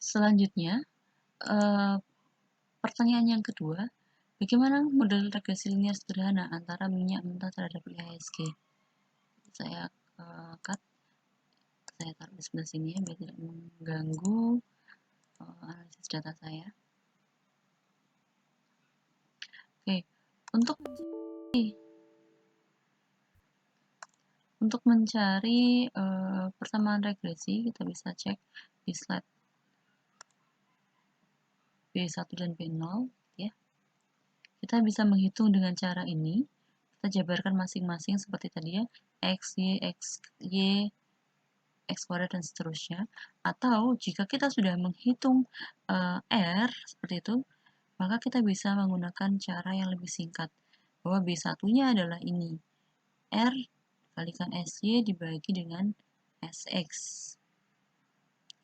Selanjutnya, pertanyaan yang kedua, bagaimana model regresi linear sederhana antara minyak mentah terhadap IHSG? Saya cut, saya taruh di sebelah sini ya, biar tidak mengganggu analisis data saya. Oke, untuk mencari persamaan regresi, kita bisa cek di slide B1 dan B0 ya. Kita bisa menghitung dengan cara ini. Kita jabarkan masing-masing seperti tadi ya, X, Y, X kuadrat dan seterusnya. Atau jika kita sudah menghitung R seperti itu, maka kita bisa menggunakan cara yang lebih singkat, bahwa B1-nya adalah ini, R kalikan SY dibagi dengan SX.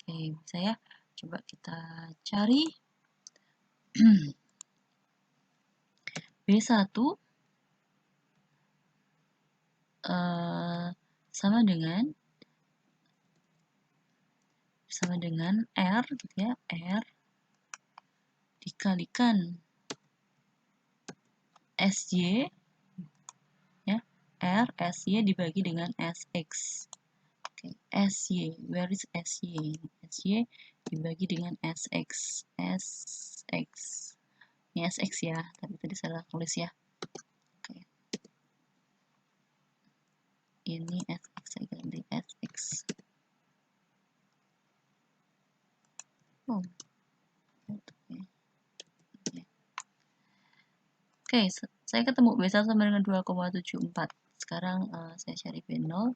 Oke, bisa ya. Coba kita cari. B1 sama dengan R gitu ya, R dikalikan SY ya, R SY dibagi dengan SX. Oke, SY, where is SY? SY dibagi dengan SX. SX. Ini SX ya, tapi tadi salah tulis ya. Oke. Ini SX, saya ganti SX. Oh. Oke, saya ketemu B1 sama dengan 2,74. Sekarang saya cari B0.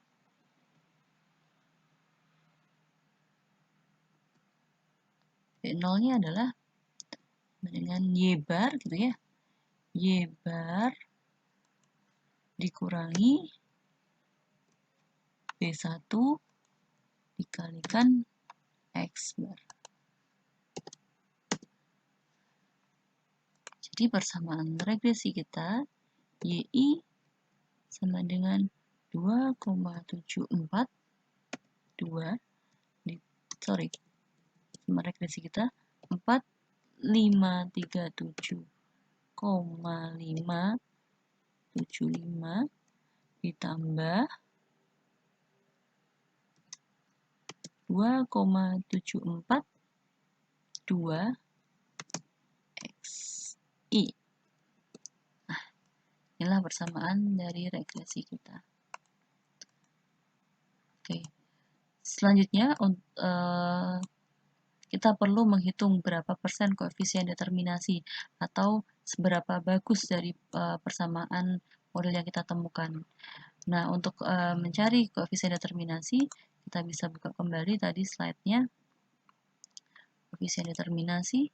B0-nya adalah dengan Y bar gitu ya. Y bar dikurangi B1 dikalikan X bar. Jadi persamaan regresi kita YI sama dengan 2,742 sama regresi kita 4537,575 ditambah 2,742 XI. Nah, inilah persamaan dari regresi kita. Oke, selanjutnya kita perlu menghitung berapa persen koefisien determinasi atau seberapa bagus dari persamaan model yang kita temukan. Nah, untuk mencari koefisien determinasi, kita bisa buka kembali tadi slide-nya. Koefisien determinasi,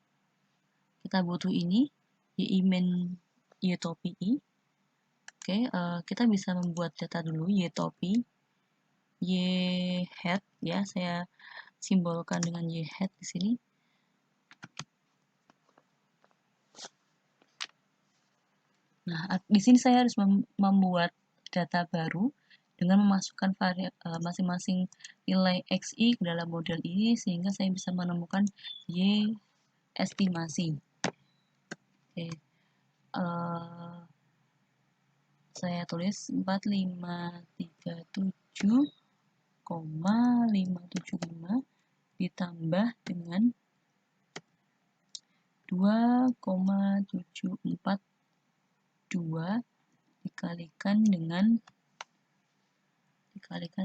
kita butuh ini, Y min Y topi I. Oke, kita bisa membuat data dulu, Y topi, Y hat, ya, saya simbolkan dengan Y hat di sini. Nah, di sini saya harus membuat data baru dengan memasukkan masing-masing nilai XI ke dalam model ini sehingga saya bisa menemukan Y estimasi. Oke. Saya tulis 4537,575 ditambah dengan 2,742 dikalikan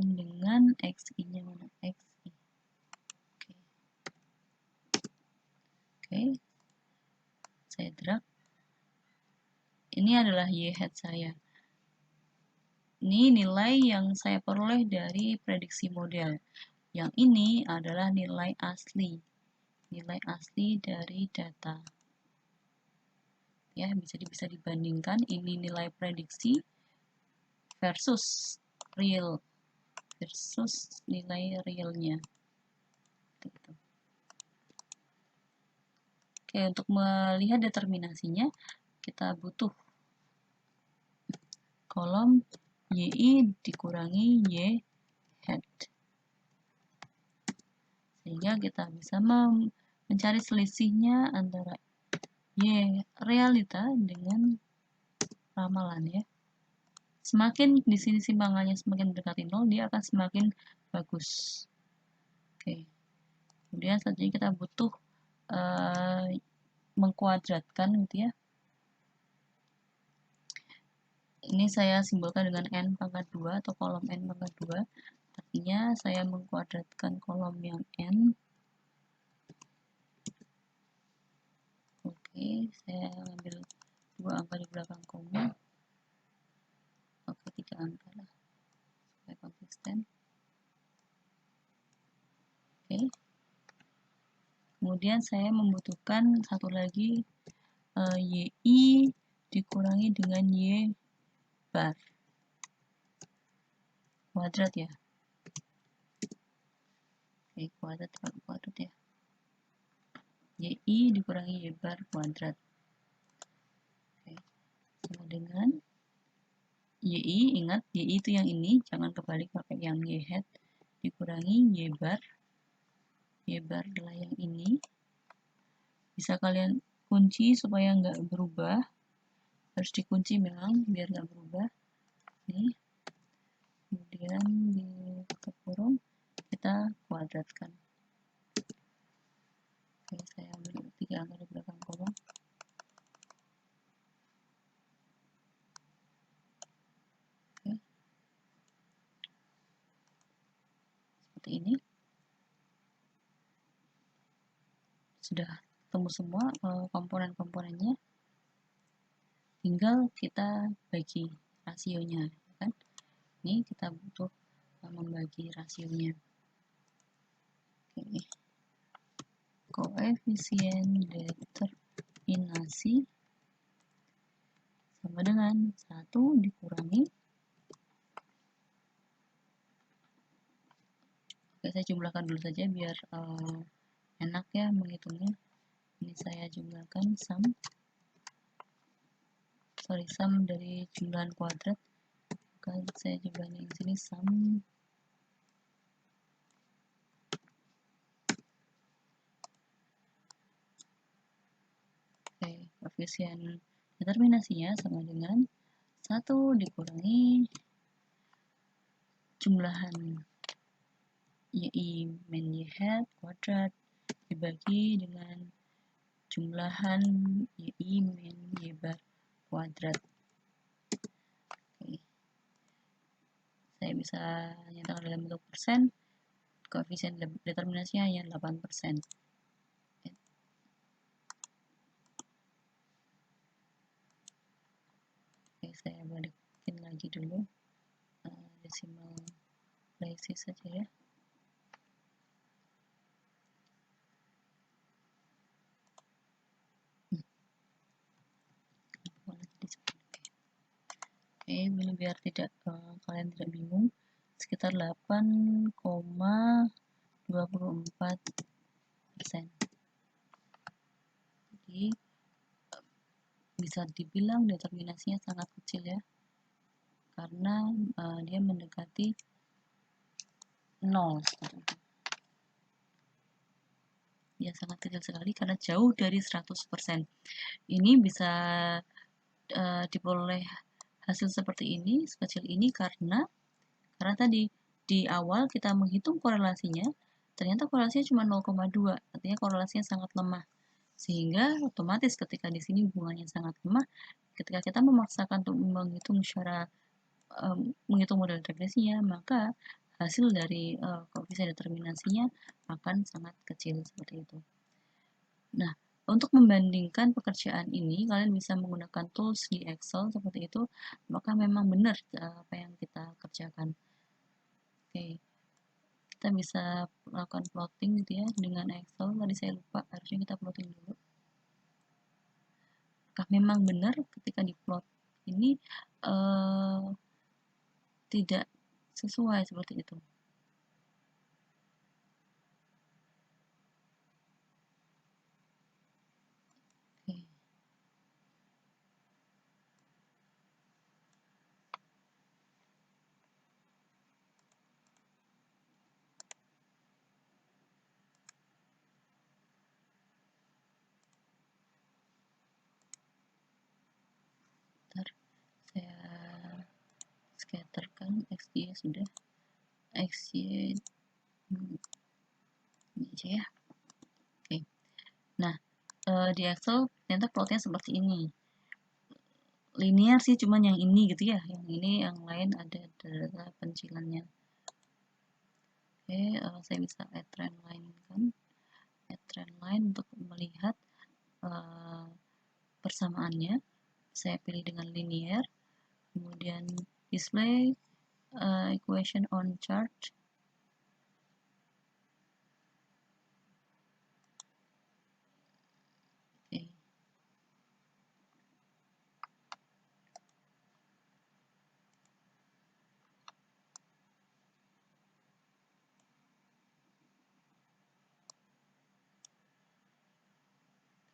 dengan XI-nya mana? XI. Oke. Ini adalah Y hat saya. Ini nilai yang saya peroleh dari prediksi model. Yang ini adalah nilai asli. Nilai asli dari data. Ya, bisa dibandingkan ini nilai prediksi versus real. Versus nilai realnya. Gitu. Oke, untuk melihat determinasinya, kita butuh kolom YI dikurangi Y hat. Sehingga kita bisa mencari selisihnya antara Y realita dengan ramalan ya. Semakin di sini simpangannya semakin mendekati 0, dia akan semakin bagus. Oke. Kemudian selanjutnya kita butuh mengkuadratkan gitu ya. Ini saya simbolkan dengan n pangkat 2 atau kolom n pangkat 2. Artinya saya mengkuadratkan kolom yang n. Oke, saya ambil 2 angka di belakang koma. Oke, 3 angka lah. Supaya konsisten. Oke. Kemudian saya membutuhkan satu lagi YI dikurangi dengan Y bar. Kuadrat ya. Oke, kuadrat ya. YI dikurangi Y bar kuadrat. Oke. Sama dengan YI, ingat YI itu yang ini, jangan kebalik pakai yang Y hat, dikurangi Y bar. Y bar adalah yang ini. Bisa kalian kunci supaya nggak berubah. Harus dikunci memang biar nggak berubah. Nih. Kemudian di kurung kita kuadratkan. Oke, saya ambil 3 angka di belakang kolom. Oke. Seperti ini. Sudah ketemu semua komponen-komponennya. Tinggal kita bagi rasionya, kan? Ini kita butuh membagi rasionya. Oke. Koefisien determinasi sama dengan 1 dikurangi. Oke, saya jumlahkan dulu saja biar enak ya menghitungnya. Ini saya jumlahkan sum dari jumlahan kuadrat. Maka saya jumlahkan di sini sum. Oke, koefisien determinasinya sama dengan 1 dikurangi jumlahan YI min Y hat kuadrat dibagi dengan jumlahan YI min Y bar kuadrat. Oke. Saya bisa nyatakan dalam bentuk persen, koefisien determinasinya hanya 8%. Oke, saya balikin lagi dulu decimal places saja ya. Oke, ini biar tidak kalian tidak bingung, sekitar 8,24%. Jadi bisa dibilang determinasinya sangat kecil ya, karena dia mendekati 0. Ya sangat kecil sekali karena jauh dari 100%. Ini bisa diperoleh hasil seperti ini, sekecil ini karena tadi di awal kita menghitung korelasinya, ternyata korelasinya cuma 0,2, artinya korelasinya sangat lemah. Sehingga otomatis ketika di sini hubungannya sangat lemah, ketika kita memaksakan untuk menghitung menghitung model regresinya, maka hasil dari koefisien determinasinya akan sangat kecil seperti itu. Nah, Untuk membandingkan pekerjaan ini, kalian bisa menggunakan tools di Excel seperti itu, apakah memang benar apa yang kita kerjakan. Oke, kita bisa melakukan plotting gitu ya dengan Excel. Tadi saya lupa, harusnya kita plotting dulu. Apakah memang benar ketika diplot ini tidak sesuai seperti itu. Oke. Bentar, saya scatterkan XY sudah. XY ini aja ya. Oke. Nah, di Excel ternyata plotnya seperti ini. Linear sih, cuman yang ini gitu ya. Yang ini, yang lain ada data pencilannya. Oke, saya bisa add trend line kan. Add trend line untuk melihat persamaannya. Saya pilih dengan linear. Kemudian display equation on chart. Oke.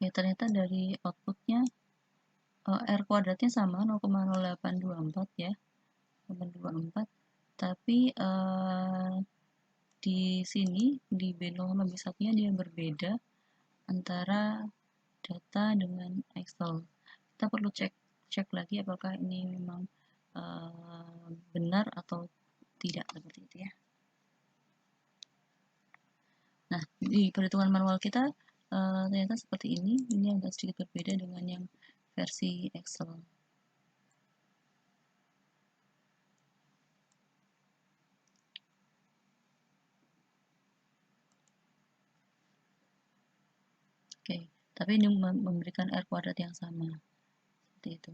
Ya, ternyata dari outputnya R kuadratnya sama 0,0824 ya, 0,24, tapi di sini di B0 sama B1 nya dia berbeda antara data dengan Excel. Kita perlu cek lagi apakah ini memang benar atau tidak seperti itu ya. Nah, di perhitungan manual kita ternyata seperti ini agak sedikit berbeda dengan yang versi Excel. Oke, tapi ini memberikan R kuadrat yang sama, seperti itu.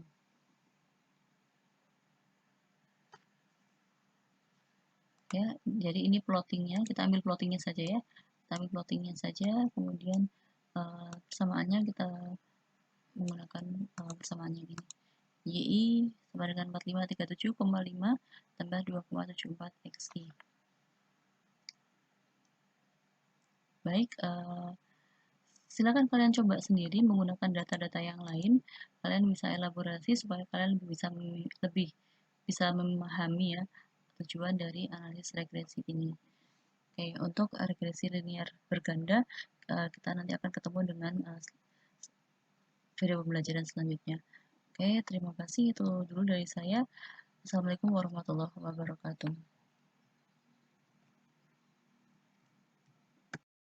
Ya, jadi ini plottingnya, kita ambil plottingnya saja ya. Kita ambil plottingnya saja, kemudian persamaannya kita menggunakan persamaannya ini. YI sama dengan 4537,5 tambah 2,74 XI. Baik, silakan kalian coba sendiri menggunakan data-data yang lain. Kalian bisa elaborasi supaya kalian lebih bisa memahami ya tujuan dari analisis regresi ini. Oke, untuk regresi linear berganda, kita nanti akan ketemu dengan video pembelajaran selanjutnya. Oke, terima kasih. Itu dulu dari saya. Assalamualaikum warahmatullahi wabarakatuh.